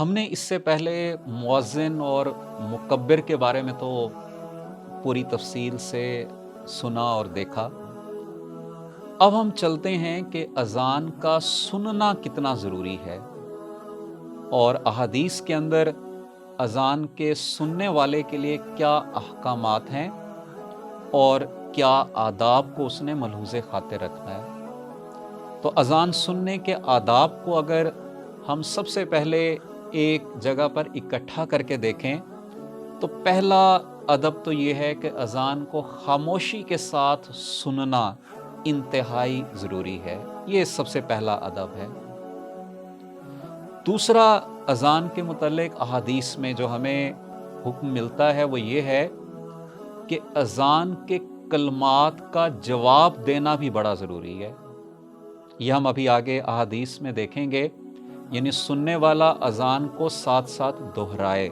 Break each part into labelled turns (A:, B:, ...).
A: ہم نے اس سے پہلے مؤذن اور مکبر کے بارے میں تو پوری تفصیل سے سنا اور دیکھا۔ اب ہم چلتے ہیں کہ اذان کا سننا کتنا ضروری ہے، اور احادیث کے اندر اذان کے سننے والے کے لیے کیا احکامات ہیں اور کیا آداب کو اس نے ملحوظ خاطر رکھنا ہے۔ تو اذان سننے کے آداب کو اگر ہم سب سے پہلے ایک جگہ پر اکٹھا کر کے دیکھیں تو پہلا ادب تو یہ ہے کہ اذان کو خاموشی کے ساتھ سننا انتہائی ضروری ہے۔ یہ سب سے پہلا ادب ہے۔ دوسرا، اذان کے متعلق احادیث میں جو ہمیں حکم ملتا ہے وہ یہ ہے کہ اذان کے کلمات کا جواب دینا بھی بڑا ضروری ہے۔ یہ ہم ابھی آگے احادیث میں دیکھیں گے، یعنی سننے والا اذان کو ساتھ ساتھ دہرائے۔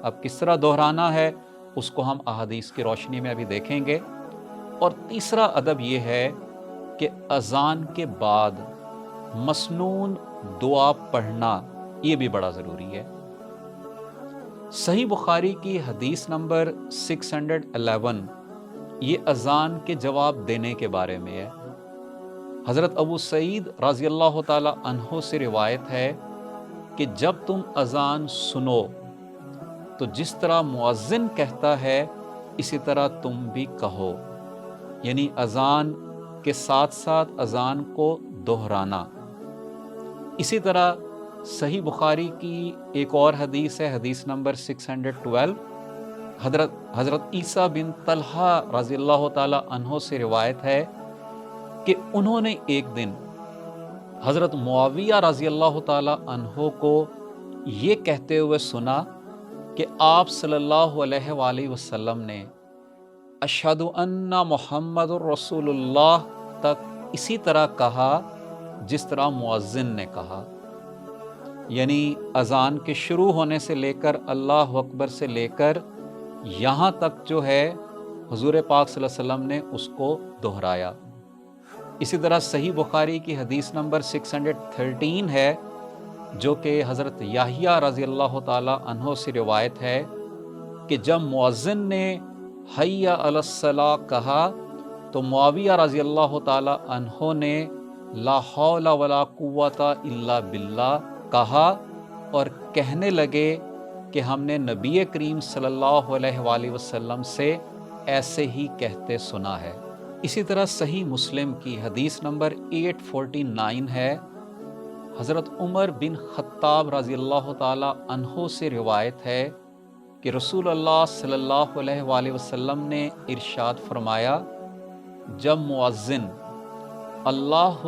A: اب کس طرح دہرانا ہے اس کو ہم احادیث کی روشنی میں ابھی دیکھیں گے۔ اور تیسرا ادب یہ ہے کہ اذان کے بعد مسنون دعا پڑھنا یہ بھی بڑا ضروری ہے۔ صحیح بخاری کی حدیث نمبر 611 یہ اذان کے جواب دینے کے بارے میں ہے۔ حضرت ابو سعید رضی اللہ تعالی عنہ سے روایت ہے کہ جب تم اذان سنو تو جس طرح مؤذن کہتا ہے اسی طرح تم بھی کہو، یعنی اذان کے ساتھ ساتھ اذان کو دہرانا۔ اسی طرح صحیح بخاری کی ایک اور حدیث ہے، حدیث نمبر 612، حضرت عیسیٰ بن طلحہ رضی اللہ تعالی عنہ سے روایت ہے کہ انہوں نے ایک دن حضرت معاویہ رضی اللہ تعالی عنہ کو یہ کہتے ہوئے سنا کہ آپ صلی اللہ علیہ وآلہ وسلم نے اشہد ان محمد الرسول اللہ تک اسی طرح کہا جس طرح مؤذن نے کہا، یعنی اذان کے شروع ہونے سے لے کر اللہ اکبر سے لے کر یہاں تک جو ہے حضور پاک صلی اللہ علیہ وسلم نے اس کو دہرایا۔ اسی طرح صحیح بخاری کی حدیث نمبر 613 ہے جو کہ حضرت یحییٰ رضی اللہ تعالی عنہ سے روایت ہے کہ جب مؤذن نے حی علی الصلاۃ کہا تو معاویہ رضی اللہ تعالی عنہ نے لا حول ولا قوت الا باللہ کہا اور کہنے لگے کہ ہم نے نبی کریم صلی اللہ علیہ وآلہ وسلم سے ایسے ہی کہتے سنا ہے۔ اسی طرح صحیح مسلم کی حدیث نمبر 849 ہے، حضرت عمر بن خطاب رضی اللہ تعالی عنہ سے روایت ہے کہ رسول اللہ صلی اللہ علیہ وآلہ وسلم نے ارشاد فرمایا، جب مؤذن اللہ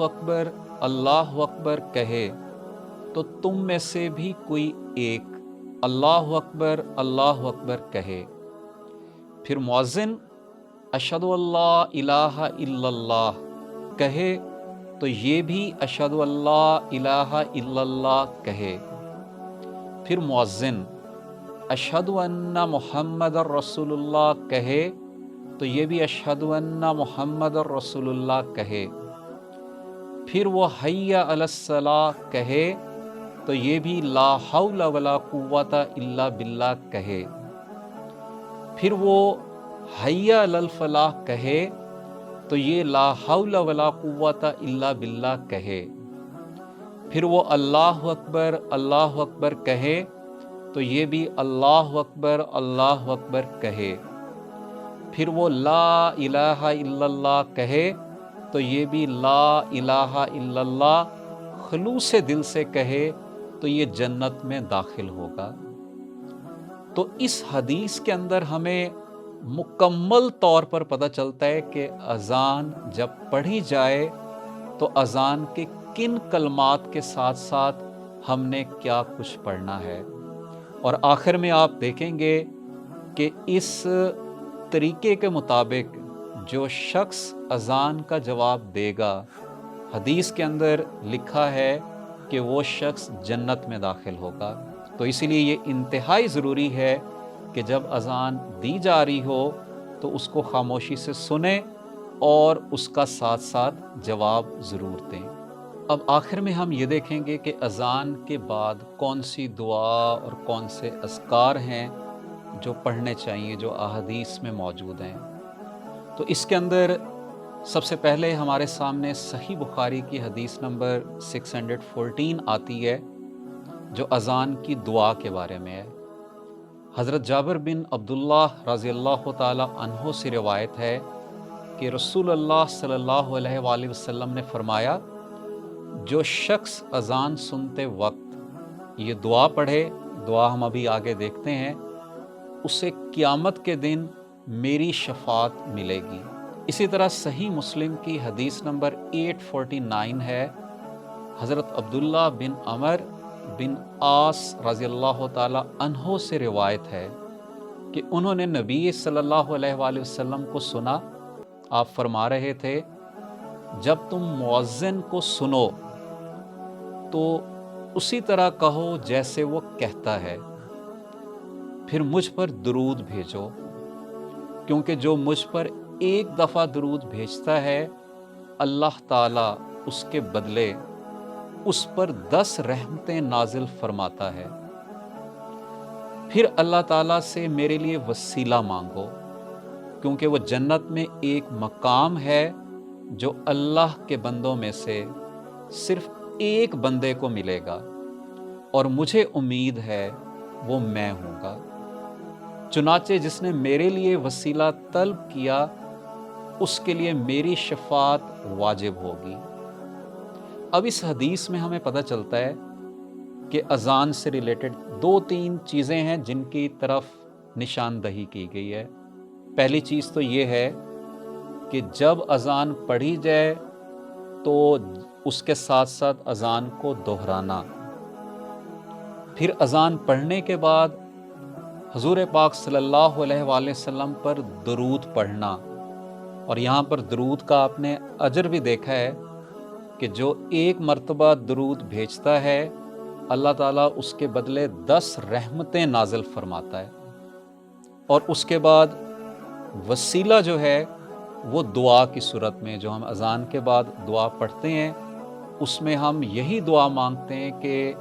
A: اکبر کہے تو تم میں سے بھی کوئی ایک اللہ اکبر کہے، پھر مؤذن اشہد اللہ الہ الا اللہ کہے تو یہ بھی اشہد اللہ الہ الا اللہ کہے، پھر مؤذن اشہد ان محمد الرسول اللہ کہے تو یہ بھی اشہد ان محمد الرسول اللہ کہے، پھر وہ حی علی الصلاۃ کہے تو یہ بھی لا حول ولا قوت الا باللہ کہے، پھر وہ حی علی الفلاح کہے تو یہ لا حول ولا قوت الا باللہ کہے، پھر وہ اللہ اکبر کہے تو یہ بھی اللہ اکبر کہے، پھر وہ لا الہ الا اللہ کہے تو یہ بھی لا الہ الا اللہ خلوص دل سے کہے تو یہ جنت میں داخل ہوگا۔ تو اس حدیث کے اندر ہمیں مکمل طور پر پتہ چلتا ہے کہ اذان جب پڑھی جائے تو اذان کے کن کلمات کے ساتھ ساتھ ہم نے کیا کچھ پڑھنا ہے، اور آخر میں آپ دیکھیں گے کہ اس طریقے کے مطابق جو شخص اذان کا جواب دے گا، حدیث کے اندر لکھا ہے کہ وہ شخص جنت میں داخل ہوگا۔ تو اسی لیے یہ انتہائی ضروری ہے کہ جب اذان دی جا رہی ہو تو اس کو خاموشی سے سنیں اور اس کا ساتھ ساتھ جواب ضرور دیں۔ اب آخر میں ہم یہ دیکھیں گے کہ اذان کے بعد کون سی دعا اور کون سے اذکار ہیں جو پڑھنے چاہیے، جو احادیث میں موجود ہیں۔ تو اس کے اندر سب سے پہلے ہمارے سامنے صحیح بخاری کی حدیث نمبر 614 آتی ہے، جو اذان کی دعا کے بارے میں ہے۔ حضرت جابر بن عبداللہ رضی اللہ تعالی عنہ سے روایت ہے کہ رسول اللہ صلی اللہ علیہ وآلہ وسلم نے فرمایا، جو شخص اذان سنتے وقت یہ دعا پڑھے، دعا ہم ابھی آگے دیکھتے ہیں، اسے قیامت کے دن میری شفاعت ملے گی۔ اسی طرح صحیح مسلم کی حدیث نمبر 849 ہے، حضرت عبداللہ بن عمر بن عاص رضی اللہ تعالی عنہ سے روایت ہے کہ انہوں نے نبی صلی اللہ علیہ وآلہ وسلم کو سنا، آپ فرما رہے تھے، جب تم مؤذن کو سنو تو اسی طرح کہو جیسے وہ کہتا ہے، پھر مجھ پر درود بھیجو، کیونکہ جو مجھ پر ایک دفعہ درود بھیجتا ہے اللہ تعالیٰ اس کے بدلے اس پر 10 رحمتیں نازل فرماتا ہے۔ پھر اللہ تعالیٰ سے میرے لیے وسیلہ مانگو، کیونکہ وہ جنت میں ایک مقام ہے جو اللہ کے بندوں میں سے صرف ایک بندے کو ملے گا، اور مجھے امید ہے وہ میں ہوں گا۔ چنانچہ جس نے میرے لیے وسیلہ طلب کیا اس کے لیے میری شفاعت واجب ہوگی۔ اب اس حدیث میں ہمیں پتہ چلتا ہے کہ اذان سے ریلیٹڈ 2-3 چیزیں ہیں جن کی طرف نشاندہی کی گئی ہے۔ پہلی چیز تو یہ ہے کہ جب اذان پڑھی جائے تو اس کے ساتھ ساتھ اذان کو دہرانا، پھر اذان پڑھنے کے بعد حضور پاک صلی اللہ علیہ وآلہ وسلم پر درود پڑھنا، اور یہاں پر درود کا آپ نے اجر بھی دیکھا ہے کہ جو ایک مرتبہ درود بھیجتا ہے اللہ تعالیٰ اس کے بدلے 10 رحمتیں نازل فرماتا ہے۔ اور اس کے بعد وسیلہ جو ہے وہ دعا کی صورت میں، جو ہم اذان کے بعد دعا پڑھتے ہیں اس میں ہم یہی دعا مانگتے ہیں کہ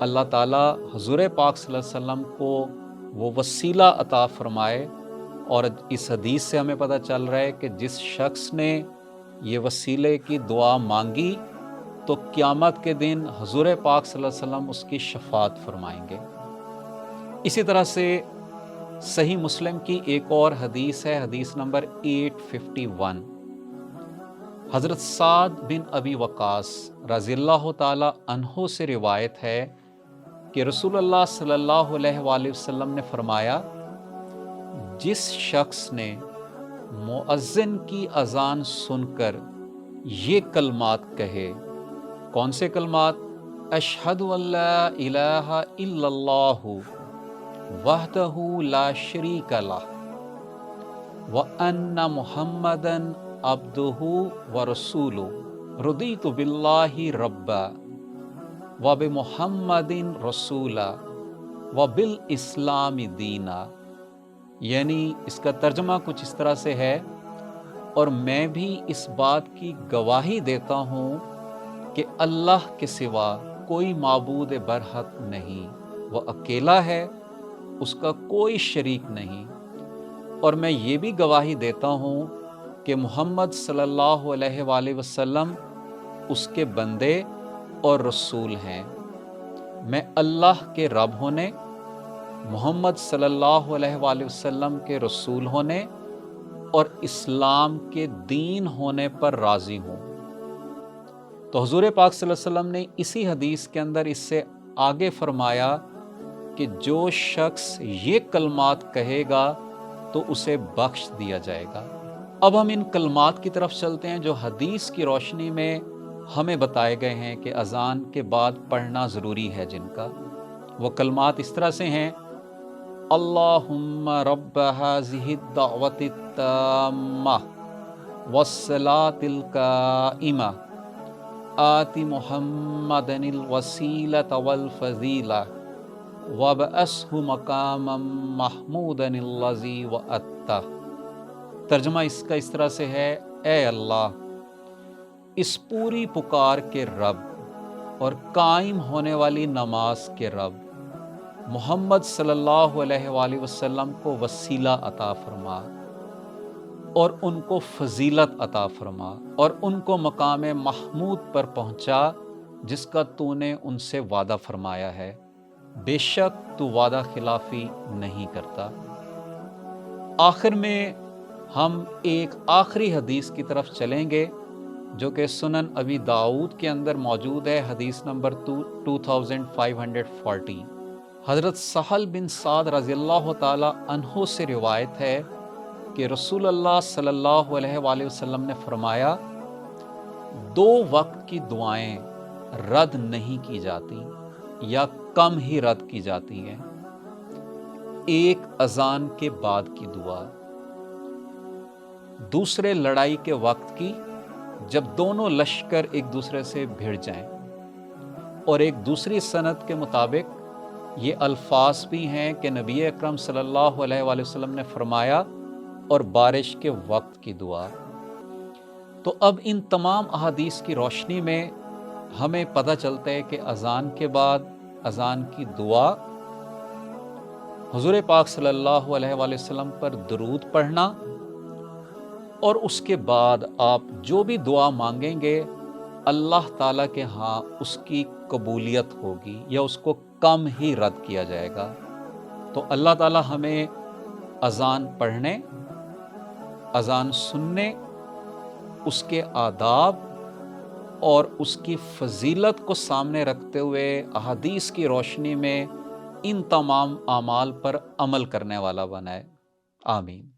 A: اللہ تعالیٰ حضور پاک صلی اللہ علیہ وسلم کو وہ وسیلہ عطا فرمائے۔ اور اس حدیث سے ہمیں پتہ چل رہا ہے کہ جس شخص نے یہ وسیلے کی دعا مانگی تو قیامت کے دن حضور پاک صلی اللہ علیہ وسلم اس کی شفاعت فرمائیں گے۔ اسی طرح سے صحیح مسلم کی ایک اور حدیث ہے، حدیث نمبر 851، حضرت سعد بن ابی وقاص رضی اللہ تعالی عنہ سے روایت ہے کہ رسول اللہ صلی اللہ علیہ وآلہ وسلم نے فرمایا، جس شخص نے مؤذن کی اذان سن کر یہ کلمات کہے، کون سے کلمات؟ اشہد ان لا الہ الا اللہ وحدہ لا شریک لہ وان محمدا عبدہ ورسولہ رضیت باللہ ربا وبمحمد رسولا وبالاسلام دینا، یعنی اس کا ترجمہ کچھ اس طرح سے ہے، اور میں بھی اس بات کی گواہی دیتا ہوں کہ اللہ کے سوا کوئی معبود برحق نہیں، وہ اکیلا ہے، اس کا کوئی شریک نہیں، اور میں یہ بھی گواہی دیتا ہوں کہ محمد صلی اللہ علیہ وآلہ وسلم اس کے بندے اور رسول ہیں۔ میں اللہ کے رب ہونے، محمد صلی اللہ علیہ وآلہ وسلم کے رسول ہونے اور اسلام کے دین ہونے پر راضی ہوں۔ تو حضور پاک صلی اللہ علیہ وسلم نے اسی حدیث کے اندر اس سے آگے فرمایا کہ جو شخص یہ کلمات کہے گا تو اسے بخش دیا جائے گا۔ اب ہم ان کلمات کی طرف چلتے ہیں جو حدیث کی روشنی میں ہمیں بتائے گئے ہیں کہ اذان کے بعد پڑھنا ضروری ہے جن کا۔ وہ کلمات اس طرح سے ہیں، اللہم رب ہذہ الدعوۃ التامہ والصلاۃ القائمہ آت محمدا الوسیلۃ والفضیلہ وابعثہ مقاما محمودا الذی وعدتہ۔ ترجمہ اس کا اس طرح سے ہے، اے اللہ، اس پوری پکار کے رب، اور قائم ہونے والی نماز کے رب محمد صلی اللہ علیہ وآلہ وسلم کو وسیلہ عطا فرما اور ان کو فضیلت عطا فرما اور ان کو مقام محمود پر پہنچا جس کا تو نے ان سے وعدہ فرمایا ہے، بے شک تو وعدہ خلافی نہیں کرتا۔ آخر میں ہم ایک آخری حدیث کی طرف چلیں گے جو کہ سنن ابی داؤد کے اندر موجود ہے، حدیث نمبر 2540۔ حضرت سہل بن سعد رضی اللہ تعالی عنہ سے روایت ہے کہ رسول اللہ صلی اللہ علیہ وآلہ وسلم نے فرمایا، 2 وقت کی دعائیں رد نہیں کی جاتی یا کم ہی رد کی جاتی ہیں۔ ایک اذان کے بعد کی دعا، دوسرے لڑائی کے وقت کی جب دونوں لشکر ایک دوسرے سے بھڑ جائیں، اور ایک دوسری سند کے مطابق یہ الفاظ بھی ہیں کہ نبی اکرم صلی اللہ علیہ وآلہ وسلم نے فرمایا، اور بارش کے وقت کی دعا۔ تو اب ان تمام احادیث کی روشنی میں ہمیں پتہ چلتا ہے کہ اذان کے بعد اذان کی دعا، حضور پاک صلی اللہ علیہ وآلہ وسلم پر درود پڑھنا، اور اس کے بعد آپ جو بھی دعا مانگیں گے اللہ تعالیٰ کے ہاں اس کی قبولیت ہوگی یا اس کو کم ہی رد کیا جائے گا۔ تو اللہ تعالیٰ ہمیں اذان پڑھنے، اذان سننے، اس کے آداب اور اس کی فضیلت کو سامنے رکھتے ہوئے احادیث کی روشنی میں ان تمام اعمال پر عمل کرنے والا بنائے۔ آمین۔